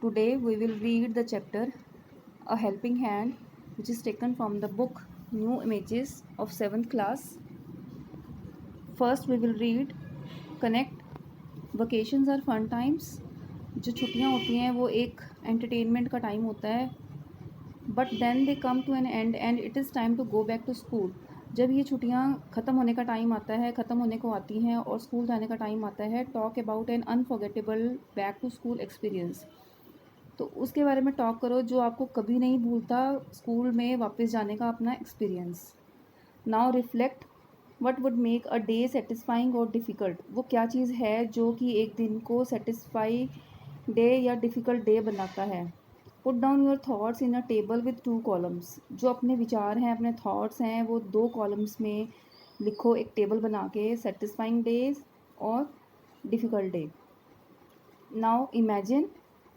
Today we will read the chapter A Helping Hand, which is taken from the book New Images of 7th class. First we will read Connect. Vacations are fun times. जो छुट्टियाँ होती हैं वो एक entertainment का time होता है, but then they come to an end it is time to go back to school. जब ये छुट्टियाँ ख़त्म होने का टाइम आता है, ख़त्म होने को आती हैं और स्कूल जाने का टाइम आता है, talk about an unforgettable back to school experience. तो उसके बारे में टॉक करो जो आपको कभी नहीं भूलता स्कूल में वापस जाने का अपना experience. Now reflect. What would make a day satisfying और डिफ़िकल्ट. वो क्या चीज़ है जो कि एक दिन को सेटिस्फाई डे या डिफ़िकल्ट डे बनाता है. Put down your thoughts in a table with 2 columns. जो अपने विचार हैं, अपने थाट्स हैं, वो 2 कॉलम्स में लिखो एक टेबल बना के, सेटिस्फाइंग डेज और difficult day. Now imagine.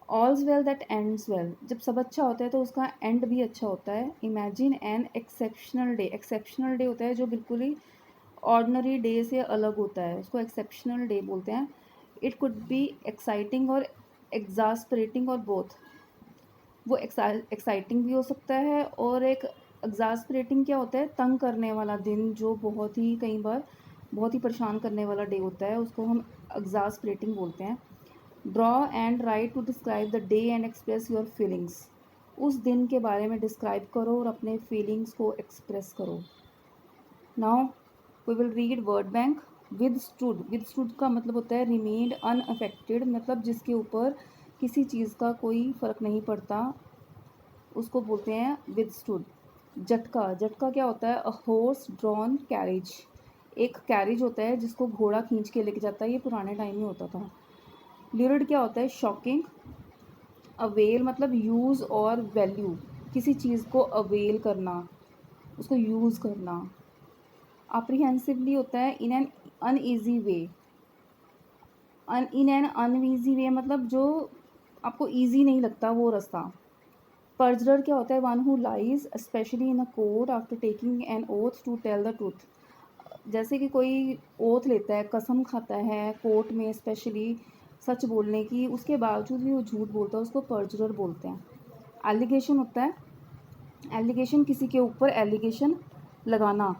All's well that ends well. जब सब अच्छा होता है तो उसका एंड भी अच्छा होता है. Imagine an exceptional day. Exceptional day होता है जो बिल्कुल ही ऑर्डनरी डे से अलग होता है, उसको एक्सेप्शनल डे बोलते हैं. इट कुड बी एक्साइटिंग और एग्जास्परेटिंग और बोथ. वो एक्साइटिंग भी हो सकता है और एक एग्जास्परेटिंग क्या होता है, तंग करने वाला दिन, जो बहुत ही कई बार बहुत ही परेशान करने वाला डे होता है, उसको हम एग्जास्परेटिंग बोलते हैं. Draw and write to describe the day and express your feelings. उस दिन के बारे में डिस्क्राइब करो और अपने फीलिंग्स को एक्सप्रेस करो. Now we will read word bank. Withstood. Withstood का मतलब होता है रिमेन्ड अनअफेक्टेड, मतलब जिसके ऊपर किसी चीज़ का कोई फ़र्क नहीं पड़ता, उसको बोलते हैं विद स्टूड. झटका. झटका क्या होता है, अ हॉर्स ड्रॉन कैरेज. एक कैरेज होता है जिसको घोड़ा खींच के लेके जाता है, ये पुराने टाइम में होता था. ल्यूरिड क्या होता है, शॉकिंग. अवेल मतलब यूज़ और वैल्यू, किसी चीज़ को अवेल करना, उसको यूज़ करना. अप्रीहेंसिवली होता है in an uneasy way. In an uneasy way मतलब जो आपको ईजी नहीं लगता वो रास्ता. पर्जरर क्या होता है, one who lies specially in a court after taking an oath to tell the truth. जैसे कि कोई ओथ लेता है, कसम खाता है कोर्ट में स्पेशली सच बोलने की, उसके बावजूद भी वो झूठ बोलता है, उसको पर्जरर बोलते हैं. एलिगेशन होता है, एलिगेशन किसी के ऊपर एलिगेशन लगाना,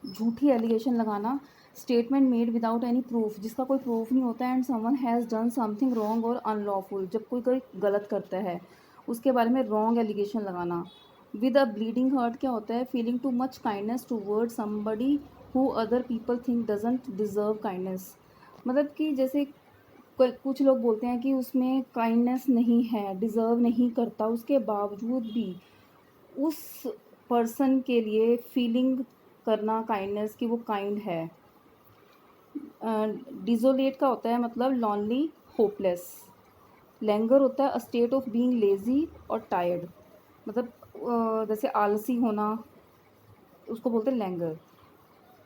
झूठी एलिगेशन लगाना. Statement made without any proof, जिसका कोई प्रूफ नहीं होता. And someone has done something wrong और अनलॉफुल, जब कोई कोई गलत करता है उसके बारे में रॉन्ग एलिगेशन लगाना. विद अ ब्लीडिंग हार्ट क्या होता है, feeling too much kindness toward somebody who other people think doesn't deserve kindness. मतलब कि जैसे कुछ लोग बोलते हैं कि उसमें काइंडनेस नहीं है, डिज़र्व नहीं करता, उसके बावजूद भी उस पर्सन के लिए फीलिंग करना काइंडनेस की वो काइंड है. डिजोलेट का होता है मतलब लॉनली, होपलेस. लैंगर होता है a state of being lazy और टायर्ड, मतलब जैसे आलसी होना, उसको बोलते हैं लैंगर.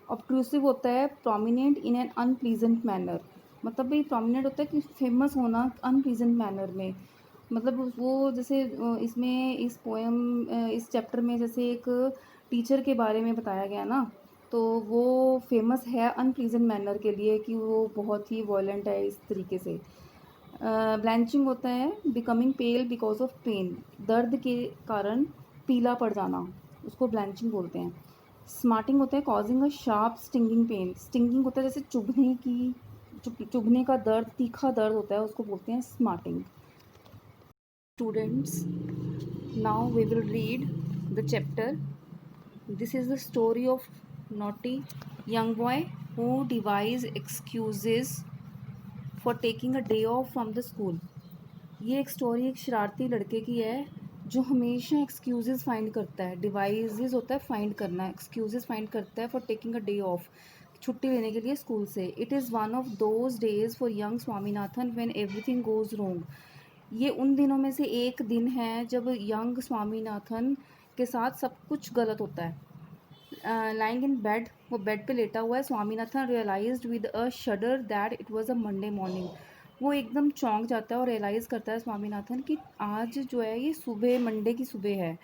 ऑब्ट्रूसिव होता है prominent in an unpleasant manner, मतलब भाई प्रोमिनेंट होता है कि फेमस होना अनप्लीजेंट मैनर में. मतलब वो जैसे इसमें इस पोएम इस चैप्टर में जैसे एक टीचर के बारे में बताया गया ना, तो वो फेमस है अनप्लीजेंट मैनर के लिए कि वो बहुत ही वॉयलेंट है इस तरीके से. ब्लैंचिंग होता है becoming pale because of pain, दर्द के कारण पीला पड़ जाना, उसको ब्लैंचिंग बोलते हैं. स्मार्टिंग होता है causing a sharp stinging pain. Stinging होता है जैसे चुभने की, चुभने का दर्द, तीखा दर्द होता है, उसको बोलते हैं smarting. Students, now we will read the chapter. This is the story of naughty young boy who devised excuses for taking a day off from the school. ये एक स्टोरी एक शरारती लड़के की है जो हमेशा एक्सक्यूज़ेस फाइंड करता है. डिवाइजेस होता है फाइंड करना, एक्सक्यूज़ेस फाइंड करता है for taking a day of, छुट्टी लेने के लिए स्कूल से. It is one of those days for young Swaminathan when everything goes wrong. ये उन दिनों में से एक दिन है जब यंग स्वामीनाथन के साथ सब कुछ गलत होता है. लाइंग इन बेड, वो बेड पे लेटा हुआ है. Swaminathan realized with a shudder that it was a Monday morning. वो एकदम चौंक जाता है और रियलाइज़ करता है स्वामीनाथन कि आज जो है ये सुबह, मंडे की सुबह है.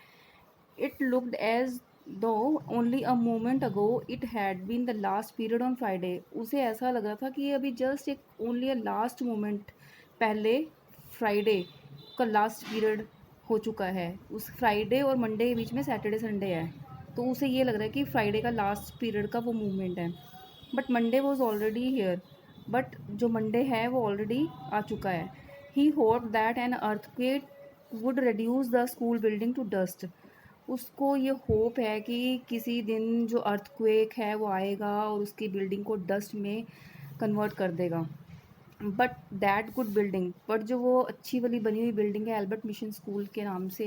It looked as though only a moment ago it had been the last period on Friday. उसे ऐसा लग रहा था कि ये अभी जस्ट एक ओनली अ लास्ट मोमेंट पहले फ्राइडे उसका लास्ट पीरियड हो चुका है, उस फ्राइडे और मंडे के बीच में सैटरडे संडे है, तो उसे ये लग रहा है कि फ्राइडे का लास्ट पीरियड का वो मूवमेंट है, but Monday was already here, but जो मंडे है वो ऑलरेडी आ चुका है। He hope that an earthquake would reduce the school building to dust. उसको ये होप है कि किसी दिन जो अर्थक्वेक है वो आएगा और उसकी बिल्डिंग को डस्ट में कन्वर्ट कर देगा। But that good building, but जो वो अच्छी वाली बनी हुई बिल्डिंग है एल्बर्ट मिशन स्कूल के नाम से,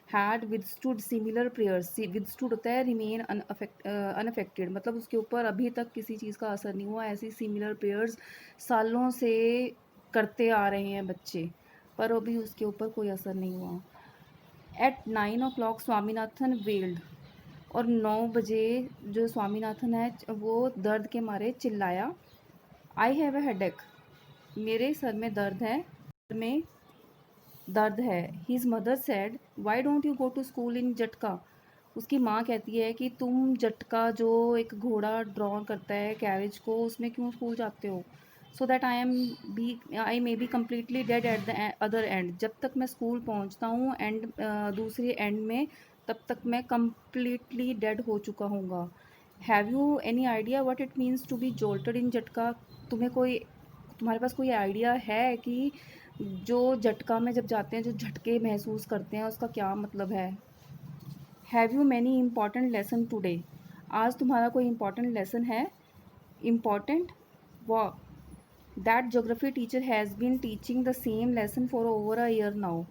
हैड विदस्टूड सिमिलर प्रेयर्स। विदस्टूड होता है रिमेन अनअफेक्टेड, मतलब उसके ऊपर अभी तक किसी चीज़ का असर नहीं हुआ। ऐसी सिमिलर प्रेयर्स सालों से करते आ रहे हैं बच्चे, पर अभी उसके ऊपर कोई असर नहीं हुआ। एट 9 o'clock स्वामीनाथन वेल्ड, और 9 बजे जो स्वामीनाथन है वो दर्द के मारे चिल्लाया, आई हैव अ हेडेक, मेरे सर में दर्द है, सर में दर्द है। His mother said, why don't you go to school in jutka. उसकी माँ कहती है कि तुम झटका जो एक घोड़ा ड्रॉ करता है कैरेज को, उसमें क्यों स्कूल जाते हो। So that I may be completely dead at the other and, जब तक मैं स्कूल पहुँचता हूँ एंड दूसरे एंड में, तब तक मैं कम्प्लीटली डेड हो चुका हूँगा। Have you any idea what it means to be jolted in झटका। तुम्हारे पास कोई आइडिया है कि जो झटका में जब जाते हैं, जो झटके महसूस करते हैं, उसका क्या मतलब है। Have you many important lesson today, आज तुम्हारा कोई इम्पॉर्टेंट लेसन है। इम्पॉर्टेंट वो, that geography teacher has been teaching the same lesson for over a year now.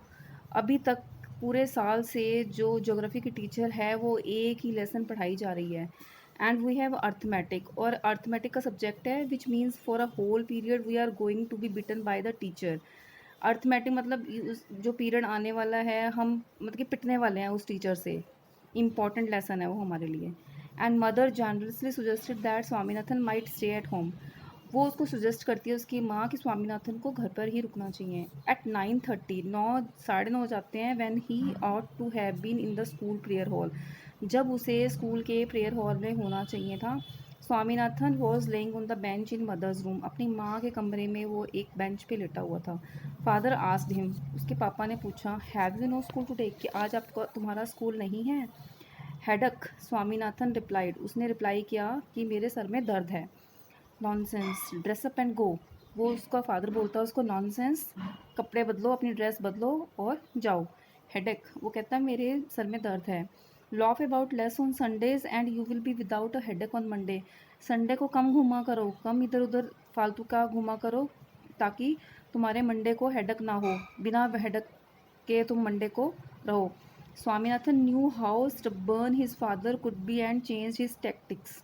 अभी तक पूरे साल से जो ज्योग्राफी की टीचर है वो एक ही लेसन पढ़ाई जा रही है। एंड वी हैव अर्थमेटिक, और अर्थमेटिक का सब्जेक्ट है which means for a whole period we are going to be beaten by the teacher. Arithmetic मतलब जो पीरियड आने वाला है, हम मतलब कि पिटने वाले हैं उस टीचर से, इम्पॉर्टेंट लेसन है वो हमारे लिए। And mother generously suggested that Swaminathan might stay at home, वो उसको सजेस्ट करती है उसकी माँ कि स्वामीनाथन को घर पर ही रुकना चाहिए। एट 9:30, 9, 9:30 जाते हैं, when he ought to have been in the school prayer hall, जब उसे स्कूल के प्रेयर हॉल में होना चाहिए था। Swaminathan was lying on the bench in mother's room, अपनी माँ के कमरे में वो एक बेंच पे लेटा हुआ था। फादर आस्क्ड हिम, उसके पापा ने पूछा, have you know school today, कि आज आपका तुम्हारा स्कूल नहीं है। हेडक, स्वामीनाथन रिप्लाइड, उसने रिप्लाई किया कि मेरे सर में दर्द है। Nonsense, dress up and go, वो उसका फादर बोलता है उसको, नॉनसेंस, कपड़े बदलो, अपनी ड्रेस बदलो और जाओ। हेडेक, वो कहता है मेरे सर में दर्द है। Loaf about less on Sundays and you will be without a headache on Monday, Sunday को कम घूमा करो, कम इधर उधर फालतू का घूमा करो, ताकि तुम्हारे मंडे को हेडेक ना हो, बिना हेडेक के तुम मंडे को रहो। Swaminathan knew how stubborn his father could be and change his tactics.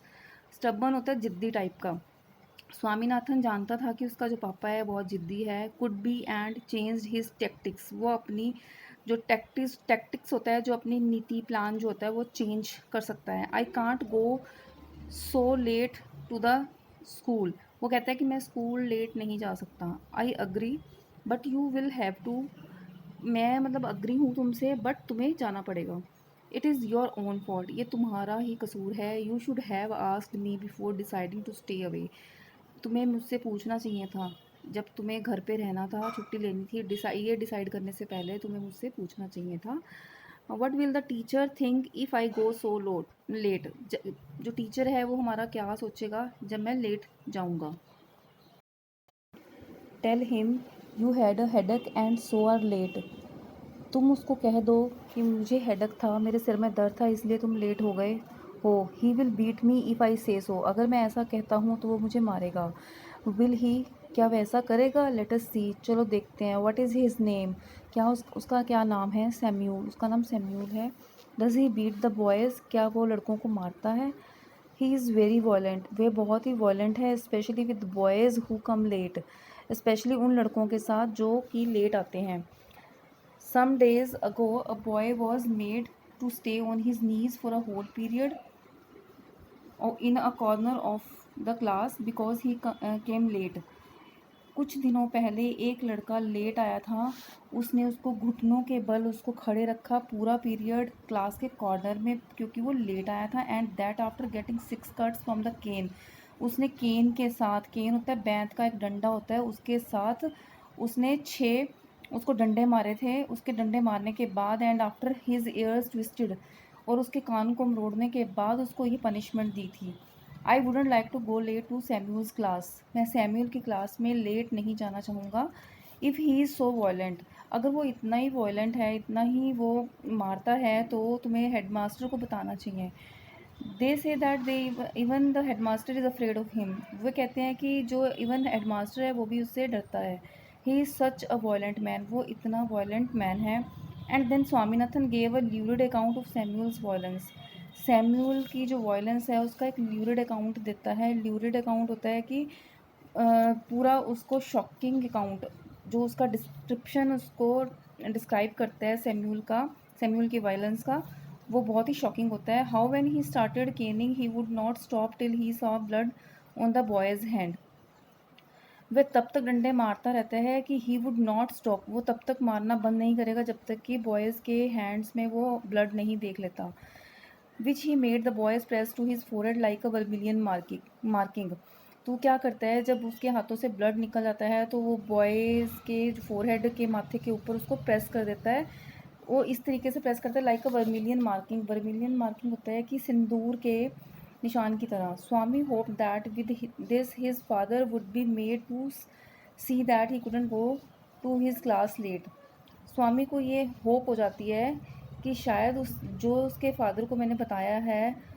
Stubborn होता है जिद्दी टाइप का। स्वामीनाथन जानता था कि उसका जो पापा है बहुत ज़िद्दी है। Could be and change his tactics, वो अपनी जो टैक्टिक्स होता है, जो अपनी नीति प्लान जो होता है वो चेंज कर सकता है। I can't go so late to the school, वो कहता है कि मैं स्कूल लेट नहीं जा सकता। I agree but you will have to, मैं मतलब अग्री हूँ तुमसे, बट तुम्हें जाना पड़ेगा। It is your own fault, ये तुम्हारा ही कसूर है। You should have asked me before deciding to stay away, तुम्हें मुझसे पूछना चाहिए था, जब तुम्हें घर पे रहना था, छुट्टी लेनी थी, ये डिसाइड करने से पहले तुम्हें मुझसे पूछना चाहिए था। What will the teacher think if I go so late, जो टीचर है वो हमारा क्या सोचेगा जब मैं लेट जाऊँगा। Tell him you had a headache and so are late, तुम उसको कह दो कि मुझे हेडेक था, मेरे सिर में दर्द था, इसलिए तुम लेट हो गए हो। He will beat me if I say so, अगर मैं ऐसा कहता हूँ तो वो मुझे मारेगा। विल ही, क्या वैसा करेगा। लेट अस सी, चलो देखते हैं। व्हाट इज़ हिज नेम, क्या उसका क्या नाम है। सैम्यूल, उसका नाम सैम्यूल है। Does he beat the boys, क्या वो लड़कों को मारता है। ही इज़ वेरी वॉयलेंट, वे बहुत ही वॉयलेंट है। Specially with boys who come late, specially उन लड़कों के साथ जो कि लेट आते हैं। Some days ago, a boy was made to stay on his knees for a whole period in a corner of the class because he came late. कुछ दिनों पहले एक लड़का लेट आया था, उसने उसको घुटनों के बल उसको खड़े रखा पूरा पीरियड क्लास के कॉर्नर में, क्योंकि वो लेट आया था। And that after getting 6 cuts from the cane, उसने केन के साथ, केन होता है बैंत का एक डंडा होता है, उसके साथ उसने 6 उसको डंडे मारे थे, उसके डंडे मारने के बाद and after his years twisted, और उसके कान को मरोड़ने के बाद उसको ये पनिशमेंट दी थी। I wouldn't like to go late to Samuel's class, मैं सैम्यूल की क्लास में लेट नहीं जाना चाहूँगा। If he is so violent, अगर वो इतना ही वॉयलेंट है, इतना ही वो मारता है, तो तुम्हें हेडमास्टर को बताना चाहिए। They say that they even the headmaster is afraid of him, वो कहते हैं कि जो इवन हेडमास्टर है वो भी उससे डरता है। He is such a violent man, वो इतना वॉयलेंट मैन है। And then Swaminathan gave a lurid account of Samuel's violence, Samuel की जो वॉयलेंस है उसका एक ल्यूरिड अकाउंट देता है। ल्यूरिड अकाउंट होता है कि पूरा उसको शॉकिंग अकाउंट, जो उसका डिस्क्रिप्शन उसको डिस्क्राइब करता है सैम्यूल का, सैम्यूल की वायलेंस का, वो बहुत ही शॉकिंग होता है। How when he started Canning he would not stop till he saw blood on the boys hand, वह तब तक डंडे मारता रहता है कि ही वुड नॉट स्टॉप, वो तब तक मारना बंद नहीं करेगा जब तक कि बॉयज़ के हैंड्स में वो ब्लड नहीं देख लेता। Which he made the boys press to his forehead like a vermilion marking, तो क्या करता है जब उसके हाथों से ब्लड निकल जाता है तो वो बॉयज़ के फोरहेड के माथे के ऊपर उसको प्रेस कर देता है। वो इस तरीके से प्रेस करता है like a vermilion marking, vermilion marking होता है कि सिंदूर के निशान की तरह। Swami hope that with this his father would be made to see that he couldn't go to his class late, Swami को ये होप हो जाती है कि शायद उस जो उसके फादर को मैंने बताया है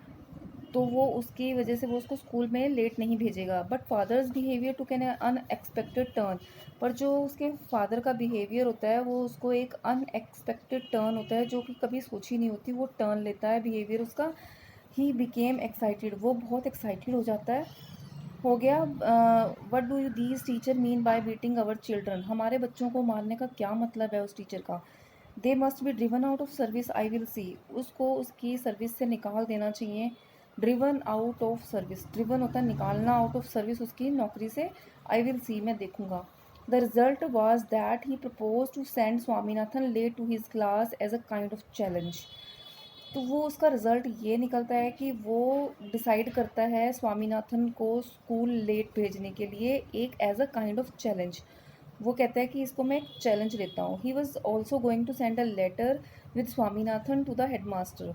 तो वो उसकी वजह से वो उसको स्कूल में लेट नहीं भेजेगा। But father's behaviour took an unexpected turn, पर जो उसके फादर का बिहेवियर होता है वो उसको एक अनएक्सपेक्टेड टर्न होता है जो कि कभी सोची नहीं होती, वो टर्न लेता है बिहेवियर उसका। ही बिकेम एक्साइटेड, वो बहुत एक्साइटेड हो जाता है, हो गया। What do you these teacher mean by beating our children, हमारे बच्चों को मारने का क्या मतलब है उस टीचर का। They must be driven out of service I will see, उसको उसकी सर्विस से निकाल देना चाहिए। Driven out of service, driven होता है निकालना, आउट ऑफ सर्विस उसकी नौकरी से, आई विल सी मैं देखूंगा। The result was that he propose to send Swaminathan late to his class as a kind of challenge, तो वो उसका रिज़ल्ट ये निकलता है कि वो डिसाइड करता है स्वामीनाथन को स्कूल लेट भेजने के लिए एक as a kind of challenge. वो कहता है कि इसको मैं एक चैलेंज लेता हूँ। He was also going to send a letter with Swaminathan to the headmaster,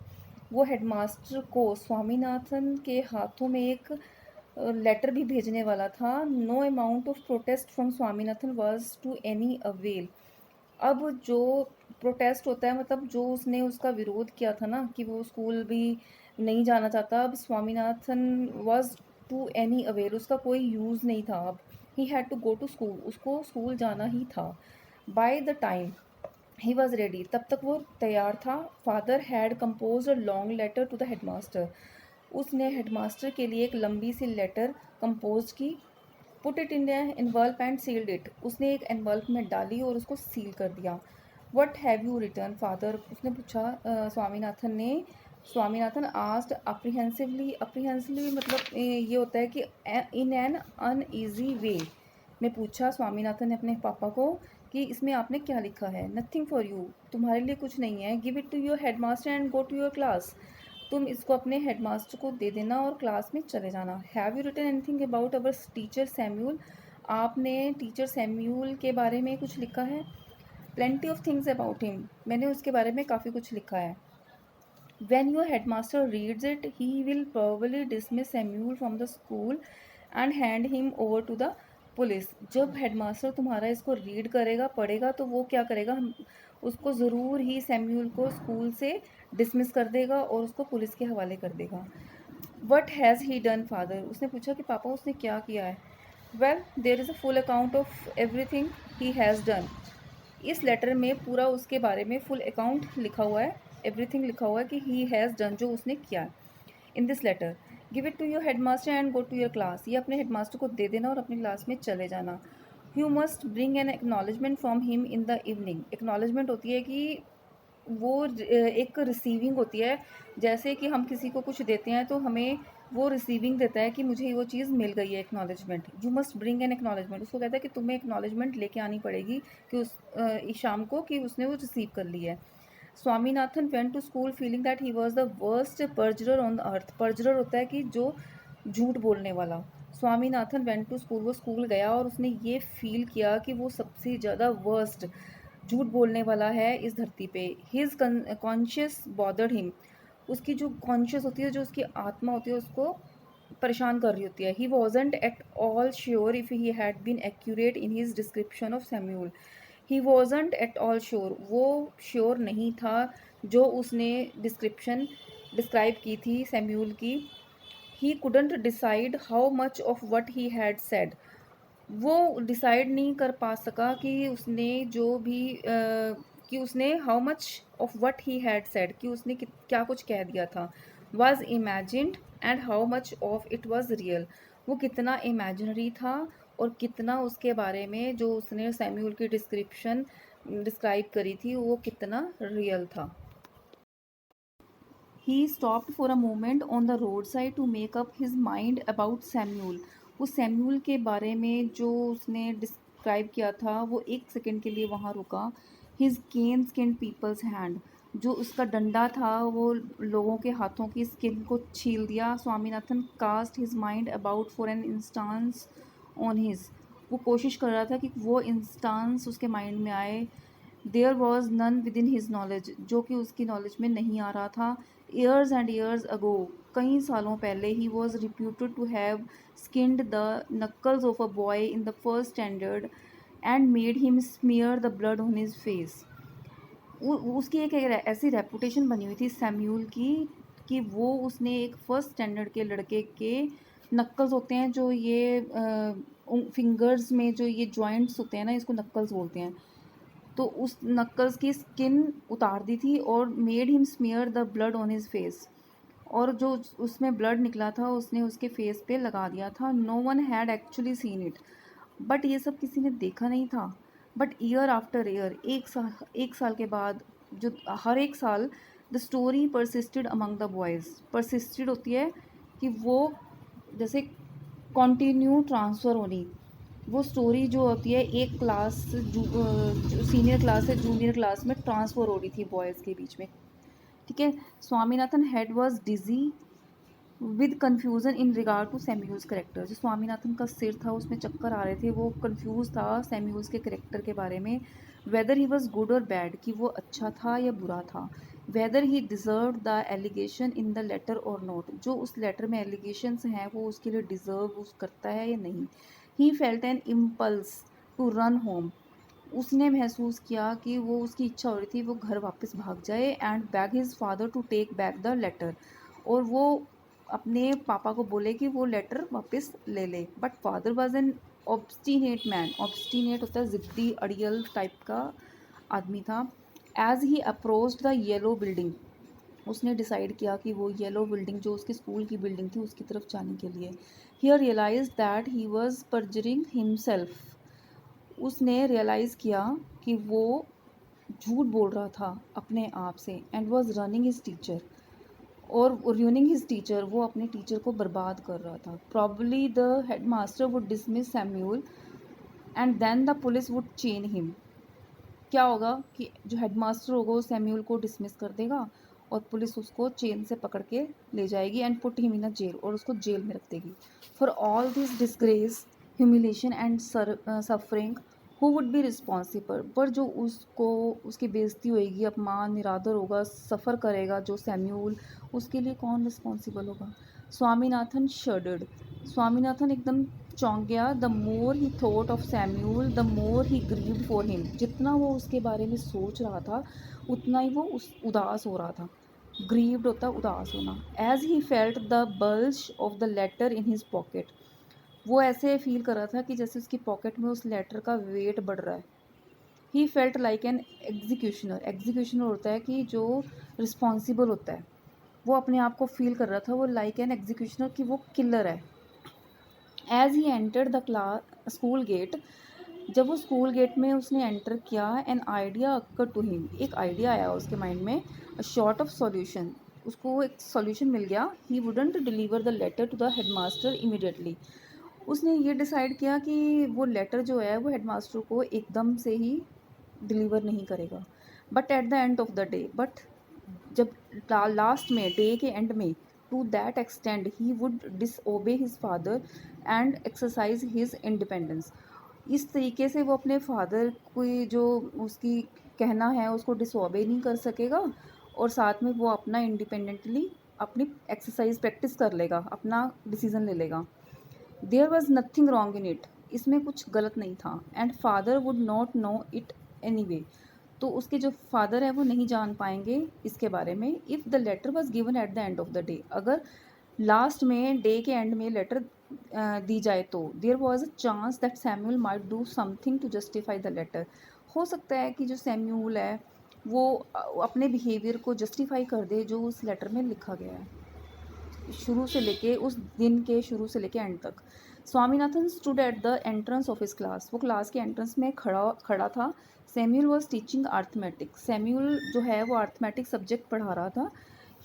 वो हेडमास्टर को स्वामीनाथन के हाथों में एक लेटर भी भेजने वाला था। No amount of protest from Swaminathan was to any avail, अब जो प्रोटेस्ट होता है मतलब जो उसने उसका विरोध किया था ना कि वो स्कूल भी नहीं जाना चाहता, अब Swaminathan was to any avail, उसका कोई यूज़ नहीं था। अब he had to go to school, उसको स्कूल जाना ही था। By the time he was ready, तब तक वो तैयार था। Father had compose a long letter to the headmaster, उसने हेडमास्टर के लिए एक लंबी सी लेटर कंपोज की। Put it in envelope and sealed it, उसने एक एनवल्प में डाली और उसको सील कर दिया। What have you return father, उसने पूछा स्वामीनाथन ने। स्वामीनाथन आस्ट अप्रीहेंसिवली, अप्रीहेंसिवली मतलब ये होता है कि इन एन अनईजी वे, में पूछा स्वामीनाथन ने अपने पापा को कि इसमें आपने क्या लिखा है। नथिंग फॉर यू, तुम्हारे लिए कुछ नहीं है। Give it to your headmaster and go to your class, तुम इसको अपने हेडमास्टर को दे देना और क्लास में चले जाना। Have you written anything about our teacher Samuel, आपने टीचर सैम्यूल के बारे में कुछ लिखा है। Plenty of things about him, मैंने उसके बारे में काफ़ी कुछ लिखा है। When your headmaster reads it, he will probably dismiss Samuel from the school and hand him over to the police. जब हेडमास्टर तुम्हारा इसको रीड करेगा पढ़ेगा तो वो क्या करेगा, हम उसको ज़रूर ही सैम्यूल को स्कूल से डिसमिस कर देगा और उसको पुलिस के हवाले कर देगा। What has he done father, उसने पूछा कि पापा उसने क्या किया है। Well there is a full account of everything he has done, इस लेटर में पूरा उसके बारे में फुल अकाउंट लिखा हुआ है, एवरीथिंग लिखा हुआ है कि ही हैज़ डन, जो उसने किया। In this letter give it to your headmaster and go to your class, ये अपने हेडमास्टर को दे देना और अपनी क्लास में चले जाना। You must bring an acknowledgement from him in the evening, acknowledgement होती है कि वो एक रिसीविंग होती है, जैसे कि हम किसी को कुछ देते हैं तो हमें वो रिसीविंग देता है कि मुझे वो चीज़ मिल गई है, acknowledgement. You must bring an acknowledgement, उसको कहता है कि तुम्हें एक्नॉलेजमेंट लेके आनी पड़ेगी कि उस इस शाम को कि उसने वो रिसीव कर ली है। Swaminathan went to school feeling that he was the worst perjurer on the earth, perjurer होता है कि जो झूठ बोलने वाला। स्वामीनाथन वेंट टू स्कूल, वो स्कूल गया और उसने ये फील किया कि वो सबसे ज़्यादा वर्स्ट झूठ बोलने वाला है इस धरती पे। हिज कॉन्शियस बॉदर्ड हिम, उसकी जो कॉन्शियस होती है, जो उसकी आत्मा होती है, उसको परेशान कर रही होती है। He wasn't at all sure if he had been accurate in his description of Samuel. He wasn't at all sure, वो श्योर नहीं था जो उसने डिस्क्राइब की थी सैम्यूल की। He couldn't decide how much of what he had said, वो decide नहीं कर पा सका कि उसने जो भी कि उसने how much of what he had said, कि उसने क्या कुछ कह दिया था। Was imagined and how much of it was real, वो कितना इमेजिनरी था और कितना उसके बारे में जो उसने सैम्यूल की डिस्क्राइब करी थी वो कितना रियल था। He stopped for a moment on the roadside to make up his mind about Samuel. उस सैम्यूल के बारे में जो उसने डिस्क्राइब किया था वो एक सेकेंड के लिए वहाँ रुका। His cane skinned people's hand, जो उसका डंडा था वो लोगों के हाथों की स्किन को छील दिया। Swaminathan cast his mind about for an instance on his, वो कोशिश कर रहा था कि वो इंस्टांस उसके माइंड में आए। There was none within his knowledge, जो कि उसकी नॉलेज में नहीं आ रहा था। ईयर्स एंड ईयर्स अगो, कई सालों पहले, he was reputed to have skinned the knuckles of a boy in the first standard and made him smear the blood on his face. उसकी एक ऐसी रेपुटेशन बनी हुई थी सैम्यूल की कि वो उसने एक फर्स्ट स्टैंडर्ड के लड़के के नक्कल्स होते हैं, जो ये फिंगर्स में जो ये जॉइंट्स होते हैं ना, इसको नक्कल्स बोलते हैं, तो उस नक्कल्स की स्किन उतार दी थी और made him smear the blood on his face, और जो उसमें ब्लड निकला था उसने उसके फेस पे लगा दिया था। No one had actually seen it, but ये सब किसी ने देखा नहीं था। बट ईयर आफ्टर ईयर, एक साल के बाद, जो हर एक साल, the story persisted among the boys. Persisted होती है कि वो जैसे कंटिन्यू ट्रांसफ़र होनी, वो स्टोरी जो होती है एक क्लास जो सीनियर क्लास से जूनियर क्लास में ट्रांसफ़र हो रही थी बॉयज़ के बीच में। ठीक है। Swaminathan head was dizzy with confusion in regard to Samuel's character, जो स्वामीनाथन का सिर था उसमें चक्कर आ रहे थे, वो कन्फ्यूज़ था सैम्यूल्स के करेक्टर के बारे में। Whether he was good or bad, कि वो अच्छा था या बुरा था। Whether he deserve the allegation in the letter or not, जो उस लेटर में एलिगेशंस हैं वो उसके लिए डिज़र्व करता है या नहीं। He felt an impulse to run home, उसने महसूस किया कि वो उसकी इच्छा हो रही थी वो घर वापस भाग जाए and beg his father to take back the letter, और वो अपने पापा को बोले कि वो लेटर वापस ले ले। But father was an obstinate man, obstinate होता है ज़िद्दी अड़ियल टाइप का आदमी था। As he approached the yellow building, उसने डिसाइड किया कि वो येलो बिल्डिंग जो उसके स्कूल की बिल्डिंग थी उसकी तरफ जाने के लिए। He realise that he was perjuring himself, उसने रियलाइज़ किया कि वो झूठ बोल रहा था अपने आप से। And was running his teacher, और र्यूनिंग हिज टीचर, वो अपने टीचर को बर्बाद कर रहा था। Probably the head master would dismiss Samuel and then the police would chain him, क्या होगा कि जो हेड मास्टर होगा वो सैम्यूल को डिसमिस कर देगा और पुलिस उसको चेन से पकड़ के ले जाएगी and put him in a jail, और उसको जेल में रख देगी। For all this disgrace, humiliation and suffering, who would be responsible, पर जो उसको उसकी बेइज्जती होएगी, अपमान निरादर होगा, सफ़र करेगा जो सैम्यूल, उसके लिए कौन रिस्पॉन्सिबल होगा। स्वामीनाथन शर्डर्ड, स्वामीनाथन एकदम चौंक गया। The more he thought of Samuel the more he grieved for him, जितना वो उसके बारे में सोच रहा था उतना ही वो उदास हो रहा था। ग्रीव्ड होता उदास होना। As he felt the bulge of the letter in his pocket, वो ऐसे फील कर रहा था कि जैसे उसकी पॉकेट में उस लेटर का वेट बढ़ रहा है। He felt like an executioner, executioner होता है कि जो रिस्पॉन्सिबल होता है, वो अपने आप को फील कर रहा था वो लाइक एन एग्जीक्यूशनर, कि वो किलर है। As he entered the class school gate, जब वो स्कूल गेट में उसने एंटर किया, an idea occurred to him, एक आइडिया आया उसके माइंड में। अ शॉर्ट ऑफ सॉल्यूशन, उसको एक सॉल्यूशन मिल गया। He wouldn't deliver the letter to the headmaster immediately, उसने ये डिसाइड किया कि वो लेटर जो है वो हेडमास्टर को एकदम से ही डिलीवर नहीं करेगा। But at the end of the day, but जब लास्ट में, डे के एंड में, to that extend he would disobey his father and exercise his independence, इस तरीके से वो अपने फादर को जो उसकी कहना है उसको डिसओबे नहीं कर सकेगा, और साथ में वो अपना इंडिपेंडेंटली अपनी एक्सरसाइज प्रैक्टिस कर लेगा, अपना डिसीज़न ले लेगा। There was nothing wrong in it, इसमें कुछ गलत नहीं था। And father would not know it anyway, तो उसके जो फादर है वो नहीं जान पाएंगे इसके बारे में। If the letter was given at the end of the day, अगर लास्ट में डे के एंड में लेटर दी जाए तो there was a chance that Samuel might do something to justify the letter. हो सकता है कि जो सैम्यूल है वो अपने बिहेवियर को जस्टिफाई कर दे जो उस लेटर में लिखा गया है, शुरू से लेके उस दिन के शुरू से लेके एंड तक। Swaminathan stood at the entrance of his class, वो क्लास के एंट्रेंस में खड़ा खड़ा था। Samuel was teaching arithmetic, Samuel जो है वो अर्थमेटिक सब्जेक्ट पढ़ा रहा था।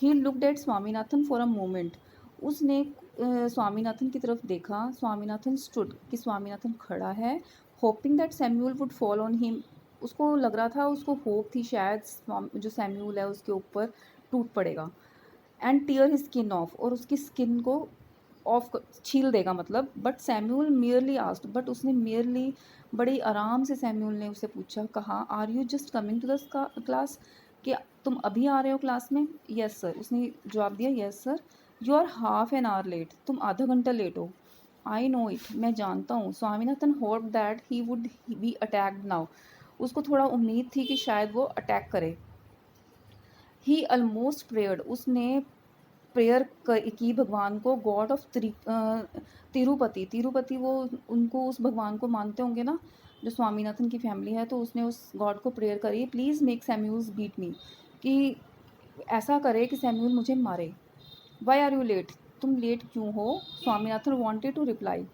He looked at Swaminathan for a moment, उसने स्वामीनाथन की तरफ देखा। स्वामीनाथन स्टूड, कि स्वामीनाथन खड़ा है। Hoping that Samuel would fall on him, उसको लग रहा था, उसको होप थी शायद जो सैम्यूल है उसके ऊपर टूट पड़ेगा। And tear his skin off, और उसकी स्किन को ऑफ छील देगा मतलब। But Samuel merely asked, but उसने मियरली बड़ी आराम से सैम्यूल ने उससे पूछा, कहा are you just coming to the class, कि तुम अभी आ रहे हो क्लास में? यस सर, उसने जवाब दिया, yes sir. You are half an hour late, तुम आधा घंटा लेट हो। आई नो इट, मैं जानता हूँ। Swaminathan hope that he would be attacked now, उसको थोड़ा उम्मीद थी कि शायद वो अटैक करे। ही ऑलमोस्ट प्रेयर्ड, उसने प्रेयर की भगवान को, गॉड ऑफ तिरुपति, तिरुपति वो उनको उस भगवान को मानते होंगे ना जो स्वामीनाथन की फैमिली है, तो उसने उस गॉड को प्रेयर करी, please make Samuel's beat me, कि ऐसा करे कि सैम्यूल मुझे मारे। वाई आर यू लेट, तुम लेट क्यों हो? Swaminathan wanted to reply,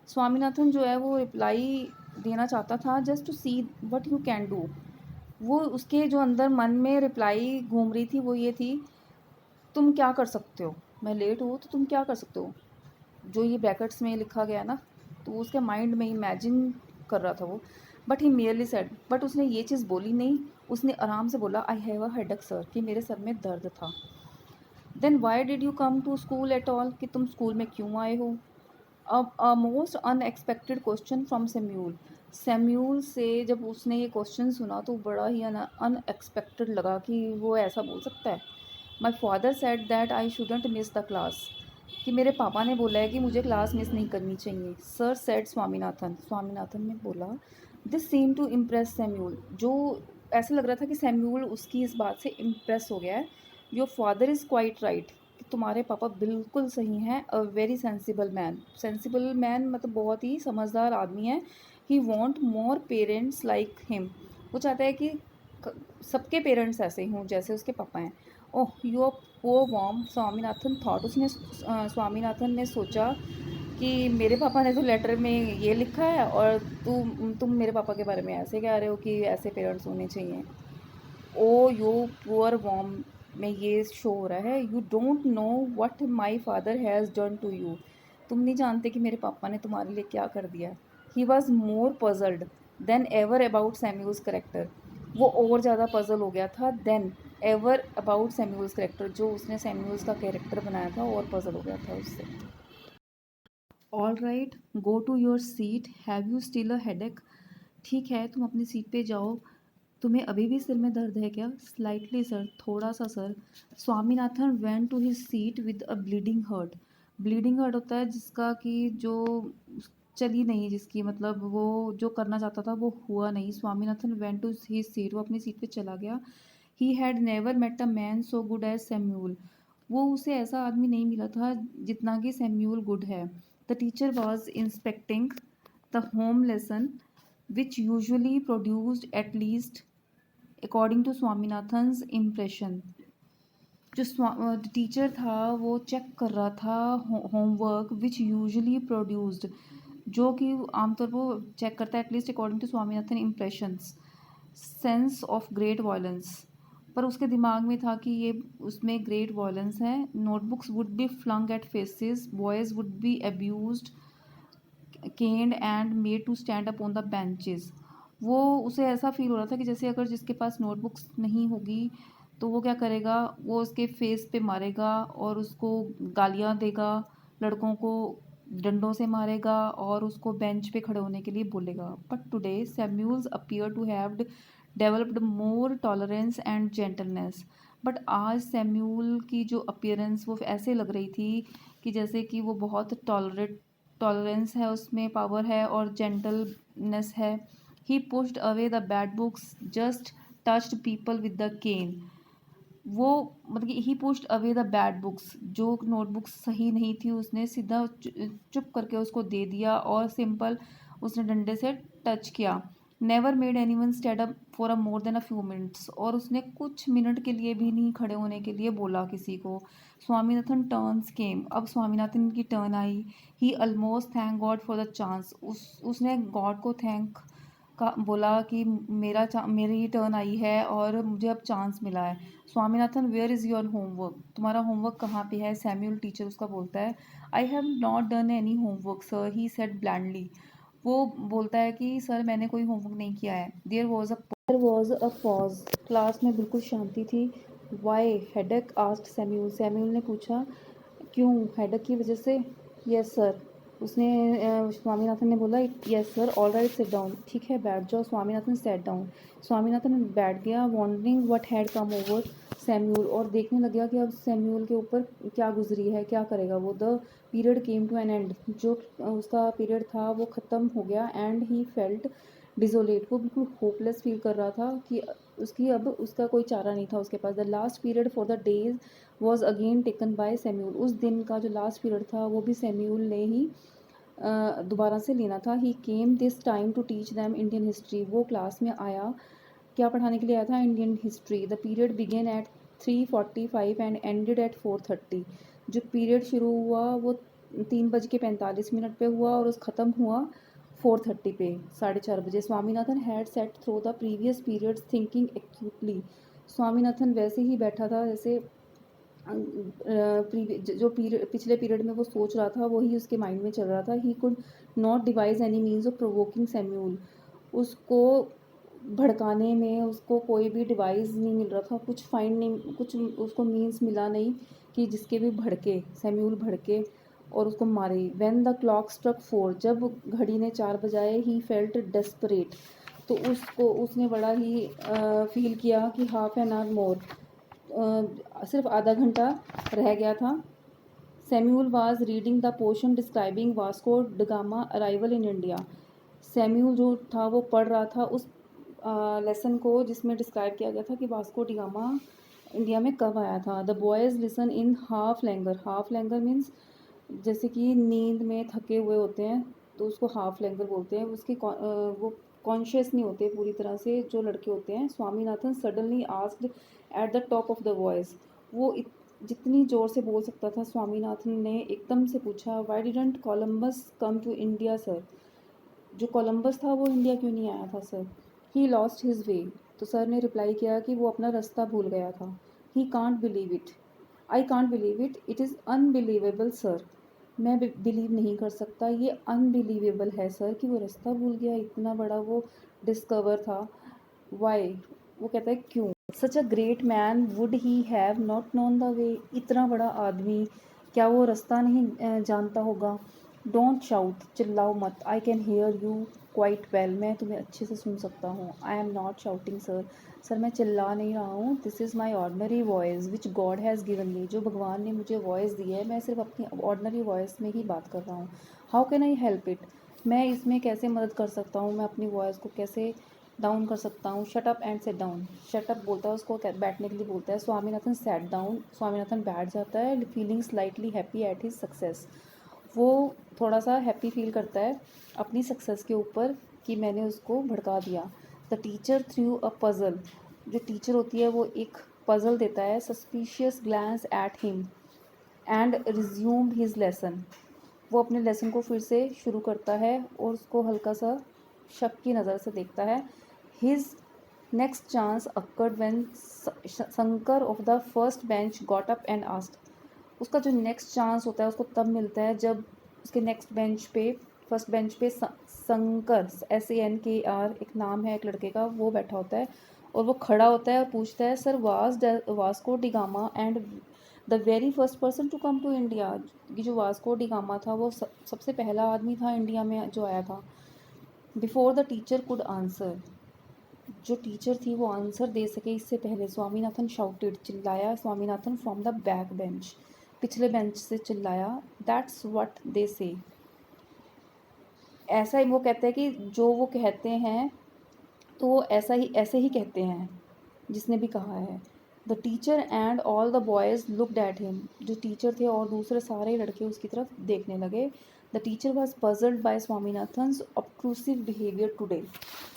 Swaminathan जो है वो रिप्लाई देना चाहता था, just to see what you can do. वो उसके जो अंदर मन में रिप्लाई घूम रही थी वो ये थी, तुम क्या कर सकते हो? मैं लेट हूँ तो तुम क्या कर सकते हो, जो ये ब्रैकेट्स में लिखा गया ना, तो उसके माइंड में इमेजिन कर रहा था वो। But he merely said, but उसने ये चीज़ बोली नहीं, उसने आराम से बोला, I have a headache sir, कि मेरे सर में दर्द था। Then why did you come to school at all, कि तुम स्कूल में क्यों आए हो? A most unexpected question from Samuel, Samuel से जब उसने ये क्वेश्चन सुना तो बड़ा ही अनएक्सपेक्टेड लगा कि वो ऐसा बोल सकता है। My father said that I shouldn't miss the class, कि मेरे पापा ने बोला है कि मुझे क्लास मिस नहीं करनी चाहिए। सर सेड स्वामीनाथन, स्वामीनाथन ने बोला। This seem to impress Samuel, जो ऐसा लग रहा था कि सैम्यूल उसकी इस बात से इम्प्रेस हो गया है। Your father is quite right, कि तुम्हारे पापा बिल्कुल सही हैं। A very sensible man, sensible man मतलब बहुत ही समझदार आदमी है। He want more parents like him, वो चाहता है कि सबके पेरेंट्स ऐसे ही हों जैसे उसके पापा हैं। ओह यू वो वॉम, स्वामीनाथन थॉट, उसने स्वामीनाथन ने सोचा कि मेरे पापा ने तो लेटर में ये लिखा है और तुम मेरे पापा के बारे में ऐसे कह रहे हो कि ऐसे पेरेंट्स होने चाहिए। ओ यू पुअर वॉम, में ये शो हो रहा है, you don't know what my father has done to you, तुम नहीं जानते कि मेरे पापा ने तुम्हारे लिए क्या कर दिया। He was more puzzled then ever about Samuels character, वो और ज़्यादा पजल हो गया था then ever about Samuels character, जो उसने सैम्यूल्स का कैरेक्टर बनाया था और पजल हो गया था उससे। All right, go to your seat, have you still a headache, ठीक है तुम अपनी सीट पे जाओ, तुम्हें अभी भी सिर में दर्द है क्या? स्लाइटली सर, थोड़ा सा sir. Swaminathan went to his seat with a bleeding heart, bleeding heart होता है जिसका कि जो चली नहीं, जिसकी मतलब वो जो करना चाहता था वो हुआ नहीं। Swaminathan went to his seat, वो अपनी सीट पे चला गया। He had never met a man so good as Samuel, वो उसे ऐसा आदमी नहीं मिला था जितना कि सैम्यूल गुड है। The teacher was inspecting the home lesson which usually produced at least according to Swaminathan's impression, जो टीचर था वो चेक कर रहा था होमवर्क विच यूजली प्रोड्यूस्ड, जो कि आमतौर पर चेक करता है at least according to Swaminathan impressions, sense of great violence, पर उसके दिमाग में था कि ये उसमें ग्रेट वायलेंस है। Notebooks would be flung at faces, boys would be abused, caned and made to stand up on the benches, वो उसे ऐसा फील हो रहा था कि जैसे अगर जिसके पास नोटबुक्स नहीं होगी तो वो क्या करेगा, वो उसके फेस पे मारेगा और उसको गालियाँ देगा, लड़कों को डंडों से मारेगा और उसको बेंच पे खड़े होने के लिए बोलेगा। But today Samuel's appear to have developed more tolerance and gentleness. But आज सैम्यूल की जो अपीयरेंस वो ऐसे लग रही थी कि जैसे कि वो बहुत टॉलरेंस है, उसमें पावर है और जेंटलनेस है। He pushed away the bad books, just touched people with the cane. वो मतलब कि he pushed away the bad books, जो नोटबुक्स सही नहीं थी उसने सीधा चुप करके उसको दे दिया और सिंपल उसने डंडे से टच किया। Never made any one stand up for a more than a few minutes, और उसने कुछ मिनट के लिए भी नहीं खड़े होने के लिए बोला किसी को। स्वामीनाथन टर्न्स केम, अब स्वामीनाथन की turn I. He almost thank God for the chance, उसने गॉड को थैंक का बोला कि मेरी टर्न आई है और मुझे अब चांस मिला है। Swaminathan, where is your homework, तुम्हारा होमवर्क कहाँ पे है? सैम्यूल टीचर उसका बोलता है, I have not done any homework sir, he said blandly. वो बोलता है कि सर मैंने कोई होमवर्क नहीं किया है। There was a pause, class में बिल्कुल शांति थी। Why headache asked Samuel, Samuel ने पूछा क्यों, हेडेक की वजह से? यस सर, उसने स्वामीनाथन ने बोला yes sir, all right sit down, ठीक है बैठ जाओ। स्वामीनाथन सेट डाउन, स्वामीनाथन बैठ गया। Wondering what had come over Samuel, और देखने लग गया कि अब सैम्यूल के ऊपर क्या गुजरी है, क्या करेगा वो। The period came to an end, जो उसका पीरियड था वो ख़त्म हो गया। एंड ही फेल्ट डिजोलेट, वो बिल्कुल होपलेस फील कर रहा था कि उसकी अब उसका कोई चारा नहीं था उसके पास। The last period for the days was again taken by Samuel, उस दिन का जो लास्ट पीरियड था वो भी सैम्यूल ने ही दोबारा से लेना था। He came this time to teach them Indian history, वो क्लास में आया, क्या पढ़ाने के लिए आया था? Indian history. The period began at 3:45 and ended at 4:30, जो पीरियड शुरू हुआ वो 3:45 पे हुआ और उस ख़त्म हुआ 4:30 पे, 4:30 बजे। Swaminathan had set through the previous periods thinking actually, Swaminathan वैसे ही बैठा था जैसे जो पीरियड पिछले पीरियड में वो सोच रहा था वही उसके माइंड में चल रहा था। He could not devise any means of provoking Samuel, उसको भड़काने में उसको कोई भी डिवाइस नहीं मिल रहा था, कुछ फाइंड नहीं, कुछ उसको मीन्स मिला नहीं कि जिसके भी भड़के सैम्यूल भड़के और उसको मारे। व्हेन द क्लॉक स्ट्रक 4, जब घड़ी ने 4 बजाए, ही फेल्ट डेस्परेट, तो उसने बड़ा ही फील किया कि हाफ एन आवर मोर, सिर्फ आधा घंटा रह गया था। Samuel was reading the portion describing Vasco da Gama arrival in India, Samuel जो था वो पढ़ रहा था उस लेसन को जिसमें डिस्क्राइब किया गया था कि वास्को डी गामा इंडिया में कब आया था। The boys listen in half Langer, half Langer means जैसे कि नींद में थके हुए होते हैं तो उसको हाफ लैंगर बोलते हैं। वो कॉन्शियस नहीं होते पूरी तरह से जो लड़के होते हैं। Swaminathan suddenly asked at the top of the voice, वो जितनी ज़ोर से बोल सकता था स्वामीनाथन ने एकदम से पूछा, why didn't Columbus come to India sir, जो कोलंबस था वो इंडिया क्यों नहीं आया था sir. He lost his way, तो सर ने रिप्लाई किया कि वो अपना रास्ता भूल गया था। He can't believe it, I can't believe it, it is unbelievable sir, मैं बिलीव नहीं कर सकता, ये अनबिलीवेबल है सर कि वो रास्ता भूल गया, इतना बड़ा वो डिस्कवर था। वाई, वो कहता है क्यों। Such a great man would he have not known the way, इतना बड़ा आदमी क्या वो रास्ता नहीं जानता होगा। डोंट शाउट, चिल्लाओ मत, I can hear you quite well, मैं तुम्हें अच्छे से सुन सकता हूँ। आई am not shouting sir, sir मैं चिल्ला नहीं रहा हूँ। This is my ordinary voice which God has given me, जो भगवान ने मुझे वॉइस दी है मैं सिर्फ अपनी ऑर्डनरी वॉइस में ही बात कर रहा हूँ। How can I help it, मैं इसमें कैसे मदद कर सकता हूँ, मैं अपनी वॉइस को कैसे डाउन कर सकता हूँ। Shut up and set down, shut up बोलता है उसको बैठने के लिए बोलता है। स्वामीनाथन सेट डाउन, स्वामीनाथन बैठ जाता है। Feeling slightly happy at his success, वो थोड़ा सा हैप्पी फील करता है अपनी सक्सेस के ऊपर कि मैंने उसको भड़का दिया। The teacher through a puzzle, जो टीचर होती है वो एक पज़ल देता है। Suspicious glans eight him and resumed his lesson, वो अपने लेसन को फिर से शुरू करता है और उसको हल्का सा शक की नज़र से देखता है। His next chance occurred when Shankar of the first bench got up and asked, उसका जो नेक्स्ट चांस होता है उसको तब मिलता है जब उसके नेक्स्ट बेंच पे, फर्स्ट बेंच पे शंकर, SANKR एक नाम है एक लड़के का, वो बैठा होता है और वो खड़ा होता है और पूछता है, sir Vasco da Gama and the very first person to come to India, कि जो वास्को डी गामा था वो सबसे पहला आदमी था इंडिया में जो आया था। Before the teacher could answer, जो टीचर थी वो आंसर दे सके इससे पहले स्वामीनाथन शाउटेड, चिल्लाया Swaminathan from the back bench, पिछले बेंच से चिल्लाया, दैट्स व्हाट दे से, ऐसा ही वो कहते हैं कि जो वो कहते हैं तो वो ऐसे ही कहते हैं जिसने भी कहा है। The teacher and all the boys looked at him, जो टीचर थे और दूसरे सारे लड़के उसकी तरफ देखने लगे। The teacher was puzzled by Swaminathan's obtrusive behaviour today,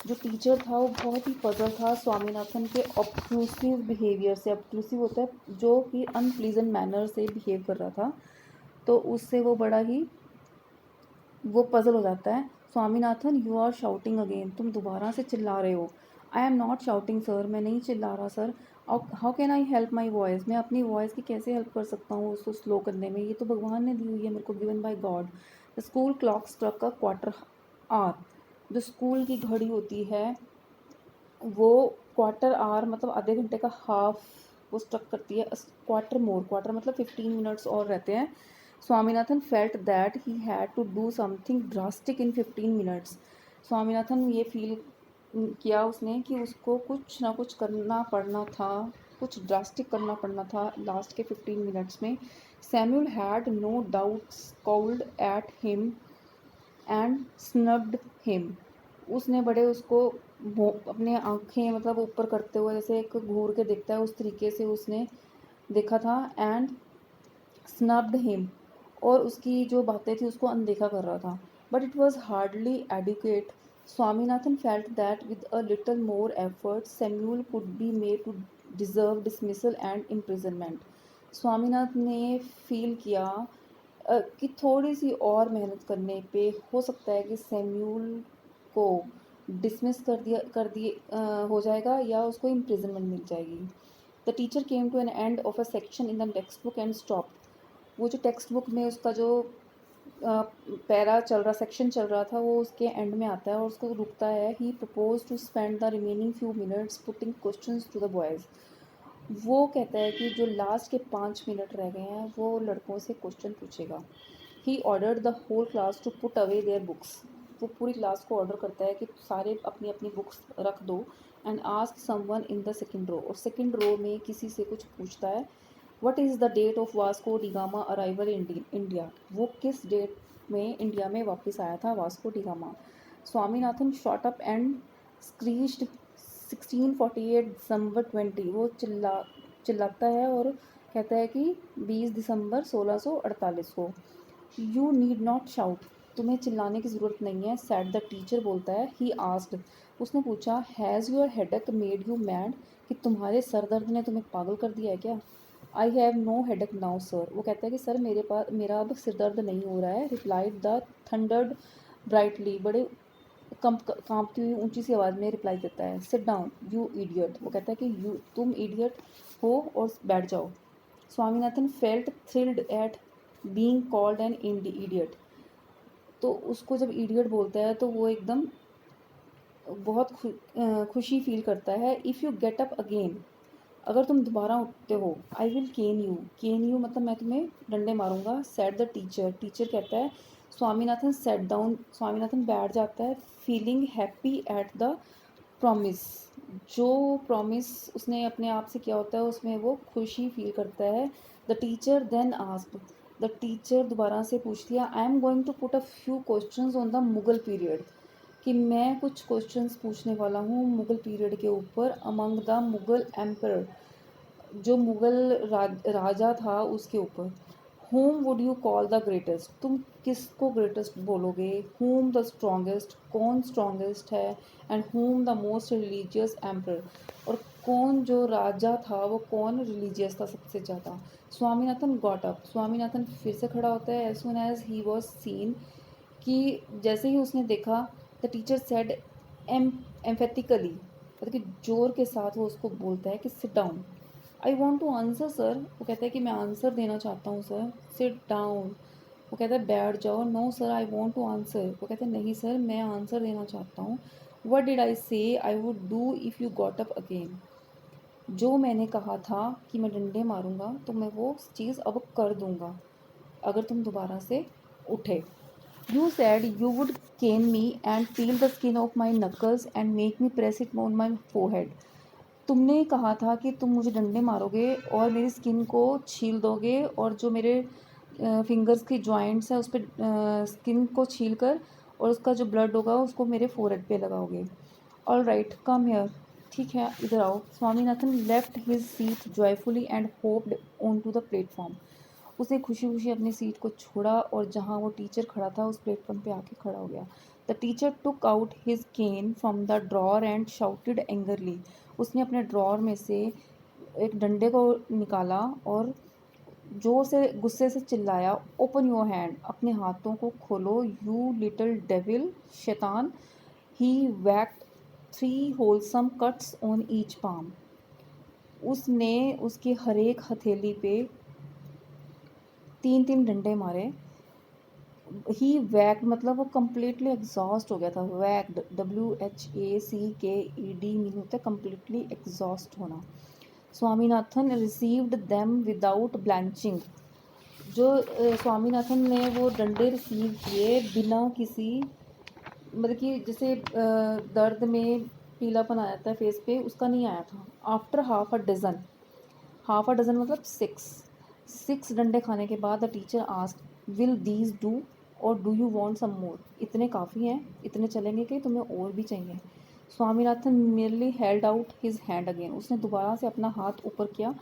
जो टीचर था वो बहुत ही पजल था स्वामीनाथन के ऑब्ट्रूसिव बिहेवियर से। ऑब्ट्रूसिव होता है जो कि अनप्लीजेंट मैनर से बिहेव कर रहा था, तो उससे वो बड़ा ही वो पजल हो जाता है। Swaminathan you are shouting again, तुम दोबारा से चिल्ला रहे हो। I am not shouting sir, मैं नहीं चिल्ला रहा sir. How can I help my voice, मैं अपनी वॉइस की कैसे हेल्प कर सकता हूँ उसको स्लो करने में, ये तो भगवान ने दी हुई है मेरे को, given by God. The school clock struck a quarter hour, जो स्कूल की घड़ी होती है वो क्वार्टर आवर मतलब आधे घंटे का हाफ वो स्ट्रक करती है। क्वार्टर मोर, क्वार्टर मतलब 15 मिनट्स और रहते हैं। Swaminathan felt that he had to do something drastic in 15 minutes, Swaminathan ये फील किया उसने कि उसको कुछ ना कुछ करना पड़ना था, कुछ ड्रास्टिक करना पड़ना था लास्ट के 15 मिनट्स में। Samuel had no doubt scowled at him and snubbed him, उसने बड़े उसको अपने आंखें मतलब ऊपर करते हुए जैसे एक घूर के देखता है उस तरीके से उसने देखा था। एंड स्नब्ड हिम, और उसकी जो बातें थी उसको अनदेखा कर रहा था। But it was hardly adequate, Swaminathan felt that with a little more effort Samuel could be made to deserve dismissal and imprisonment, Swaminathan ने फील किया कि थोड़ी सी और मेहनत करने पे हो सकता है कि सैम्यूल को डिसमिस कर दिए हो जाएगा या उसको इम्प्रिजनमेंट मिल जाएगी। The teacher came to an end of a section in the textbook and stop, वो जो टेक्स्ट बुक में उसका जो पैरा चल रहा सेक्शन चल रहा था वो उसके एंड में आता है और उसको रुकता है। He propose to spend the remaining few minutes putting questions to the boys, वो कहता है कि जो लास्ट के 5 मिनट रह गए हैं वो लड़कों से क्वेश्चन पूछेगा। He ordered the whole class to put away their books, वो पूरी क्लास को ऑर्डर करता है कि सारे अपनी अपनी बुक्स रख दो। And ask someone in the second row, और सेकंड रो में किसी से कुछ पूछता है। What is the date of Vasco da Gama arrival in India, वो किस डेट में इंडिया में वापस आया था Vasco da Gama. Swaminathan shot up and screeched 1648 December 20, वो चिल्लाता है और कहता है कि 20 दिसंबर 1648 को। यू नीड नॉट शाउट, तुम्हें चिल्लाने की ज़रूरत नहीं है, सैड द टीचर बोलता है। ही आस्क्ड, उसने पूछा, has your headache made you mad, कि तुम्हारे सर दर्द ने तुम्हें पागल कर दिया है क्या। I have no headache now sir, वो कहता है कि सर मेरा अब सिर दर्द नहीं हो रहा है। रिप्लाइड द थंडर्ड ब्राइटली, बड़े कांपती हुई ऊंची सी आवाज़ में रिप्लाई देता है। सिट डाउन यू इडियट, वो कहता है कि यू तुम इडियट हो और बैठ जाओ। Swaminathan felt thrilled eight being called an idiot, तो उसको जब इडियट बोलता है तो वो एकदम बहुत खुशी फील करता है। If you get up again, अगर तुम दोबारा उठते हो, आई विल केन यू मतलब मैं तुम्हें डंडे मारूंगा। सेट द टीचर, टीचर कहता है। स्वामीनाथन सेट डाउन, स्वामीनाथन बैठ जाता है। Feeling happy at the promise, जो प्रॉमिस उसने अपने आप से किया होता है उसमें वो खुशी फील करता है। The teacher then asked, the teacher दोबारा से पूछ लिया, I am going to put a few questions on the Mughal period, कि मैं कुछ क्वेश्चंस पूछने वाला हूँ मुगल पीरियड के ऊपर। अमंग द मुगल एम्पर, जो मुगल राजा था उसके ऊपर। Home would you call the greatest, तुम किसको ग्रेटेस्ट बोलोगे। होम द स्ट्रॉन्गेस्ट, कौन स्ट्रॉन्गेस्ट है। And home the most religious emperor, और कौन जो राजा था वो कौन रिलीजियस था सबसे ज़्यादा। स्वामीनाथन गॉट अप, स्वामीनाथन फिर से खड़ा होता है। As soon as he was seen, कि जैसे ही उसने देखा, द टीचर सेड एम्फेटिकली, मतलब कि जोर के साथ वो उसको बोलता है कि sit down. I want to answer sir, वो कहता है कि मैं आंसर देना चाहता हूँ सर। सिट डाउन, वो कहता है बैठ जाओ। No sir I want to answer, वो कहता है नहीं सर मैं आंसर देना चाहता हूँ। वट डिड आई से I would do if you got up again, जो मैंने कहा था कि मैं डंडे मारूंगा तो मैं वो चीज़ अब कर दूंगा अगर तुम दोबारा से उठे। You said you would cane me and peel the skin off my knuckles and make me press it on my forehead. तुमने कहा था कि तुम मुझे डंडे मारोगे और मेरी स्किन को छील दोगे और जो मेरे फिंगर्स की जॉइंट्स है उस पर स्किन को छील कर और उसका जो ब्लड होगा उसको मेरे फोरहेड पे लगाओगे. All right, come here. ठीक है, इधर आओ. Swaminathan left his seat joyfully and hopped on to the platform. उसने खुशी खुशी अपनी सीट को छोड़ा और जहाँ वो टीचर खड़ा था उस प्लेटफॉर्म पे आके खड़ा हो गया. The teacher took out his cane from the drawer and shouted angrily. उसने अपने ड्रॉर में से एक डंडे को निकाला और जोर से गुस्से से चिल्लाया, ओपन योर हैंड. अपने हाथों को खोलो, यू लिटिल डेविल, शैतान. ही वैक्ड 3 wholesome cuts on each palm. उसने उसकी हर एक हथेली पे 3 डंडे मारे. ही वैक्ड मतलब वो कम्प्लीटली एग्जॉस्ट हो गया था. वैक्ड, WHACKED मीन होता है कम्प्लीटली एग्जॉस्ट होना. Swaminathan received them without blanching. जो स्वामीनाथन ने वो डंडे रिसीव किए बिना किसी मतलब कि जैसे दर्द में पीलापन आ जाता है फेस पे, उसका नहीं आया था. आफ्टर हाफ अ डजन मतलब 6 डंडे खाने के बाद the teacher asked, will these do और डू यू वांट सम मोर. इतने काफ़ी हैं, इतने चलेंगे कि तुम्हें और भी चाहिए. Swaminathan merely held out his hand again. उसने दोबारा से अपना हाथ ऊपर किया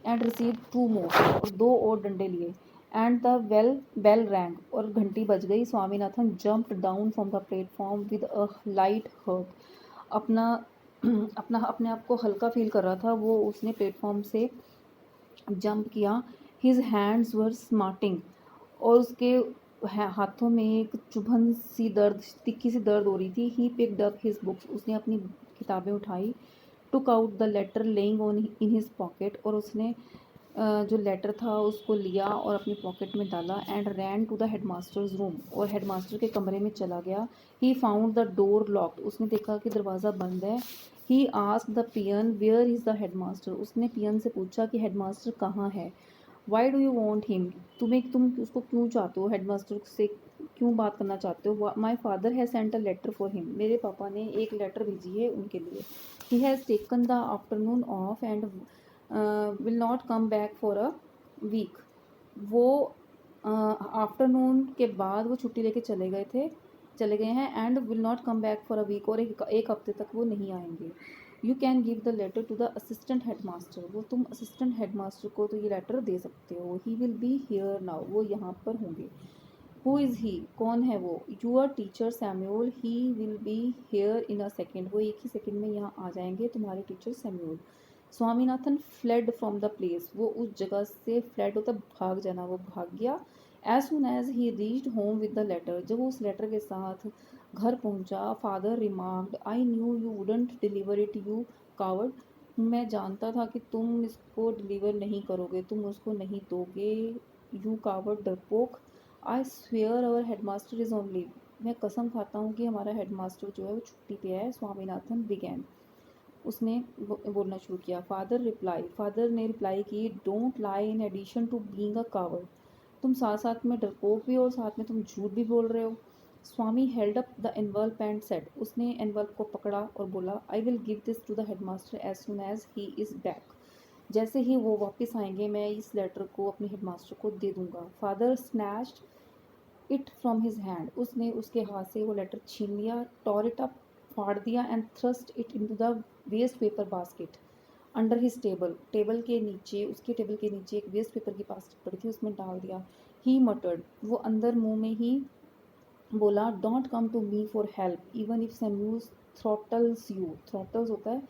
एंड रिसीव 2 मोर और 2 और डंडे लिए. एंड द बेल रैंग और घंटी बज गई. Swaminathan jumped down from the platform with a light heart. अपना अपने आप को हल्का फील कर रहा था वो. उसने प्लेटफॉर्म से जंप किया. हिज हैंड्स वर स्मार्टिंग और उसके हाथों में एक चुभन सी दर्द, तिक्की सी दर्द हो रही थी. He picked up his books. उसने अपनी किताबें उठाई. Took out the letter lying on in his pocket और उसने जो लेटर था उसको लिया और अपनी पॉकेट में डाला. And ran to the headmaster's room और हेडमास्टर के कमरे में चला गया. He found the door locked. उसने देखा कि दरवाज़ा बंद है. He asked the peon where is the headmaster. उसने पियन से पूछा कि हेडमास्टर कहाँ है. Why do you want him. तुम उसको क्यों चाहते हो, हेडमास्टर से क्यों बात करना चाहते हो. My father has sent a letter for him. मेरे पापा ने एक लेटर भेजी है उनके लिए. He has taken the afternoon off and will not come back for a week. वो आफ्टरनून के बाद वो छुट्टी लेके चले गए हैं. And will not come back for a week और एक हफ्ते तक वो नहीं आएंगे. You can give the letter to the assistant headmaster. वो तुम असिस्टेंट हेडमास्टर को तो ये लेटर दे सकते हो. He will be here now. वो यहाँ पर होंगे. Who is he. कौन है वो. Your teacher Samuel. He will be here in a second. वो एक ही सेकेंड में यहाँ आ जाएंगे, तुम्हारे teacher Samuel. Swaminathan fled from the place. वो उस जगह से फ्लेड होता भाग जाना, वो भाग गया. As soon as he reached home with the letter. जब वो उस लेटर के साथ घर पहुंचा, father remarked, I knew you wouldn't deliver it you coward. मैं जानता था कि तुम इसको डिलीवर नहीं करोगे, तुम उसको नहीं दोगे, यू कावर्ड डरपोक. I swear our headmaster is on leave. मैं कसम खाता हूँ कि हमारा हेडमास्टर जो है वो छुट्टी पे है. स्वामीनाथन बिगैन. उसने बोलना शुरू किया. फादर ने रिप्लाई की, don't lie in addition to being a coward. तुम साथ साथ में डरपोक भी हो और साथ में तुम झूठ भी बोल रहे हो. Swami held up the envelope and said. उसने एनवल्प को पकड़ा और बोला, I will give this to the headmaster as soon as he is back. जैसे ही वो वापस आएंगे मैं इस लेटर को अपने हेडमास्टर को दे दूंगा. Father snatched it from his hand. उसने उसके हाथ से वो लेटर छीन लिया. Tore it up. फाड़ दिया. And thrust it into the waste paper basket under his table. उसके टेबल के नीचे एक वेस्ट पेपर की बास्केट पड़ी थी, उसमें डाल दिया. ही मटर्ड. वो अंदर मुंह में ही बोला, don't come to me for help even if Samuel's throttles you. Throttles होता है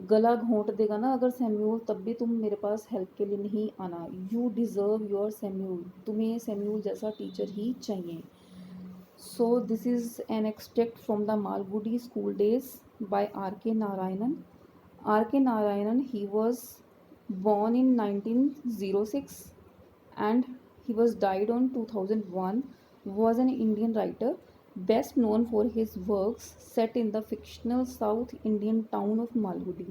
गला घोंट देगा ना अगर सैम्यूल, तब भी तुम मेरे पास हेल्प के लिए नहीं आना. You deserve your Samuel. तुम्हें सैम्यूल जैसा टीचर ही चाहिए. So this is an extract from the Malgudi school days by R.K. Narayanan. R.K. Narayanan, he was born in 1906 and he was died on 2001. Was an Indian writer best known for his works set in the fictional South Indian town of Malgudi.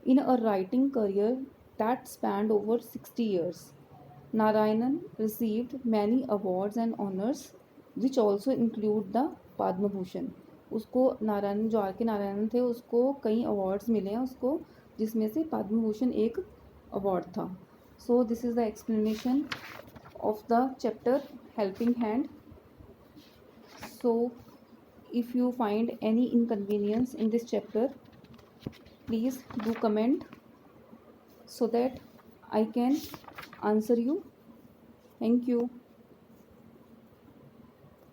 In a writing career that spanned over 60 years, Narayanan received many awards and honors which also include the Padma Bhushan. उसको नारायण, जो are के नारायणन थे, उसको कई awards मिले हैं उसको, जिसमें से पद्म भूषण एक अवार्ड था। So this is the explanation of the chapter helping hand. So if you find any inconvenience in this chapter, please do comment so that I can answer you. Thank you.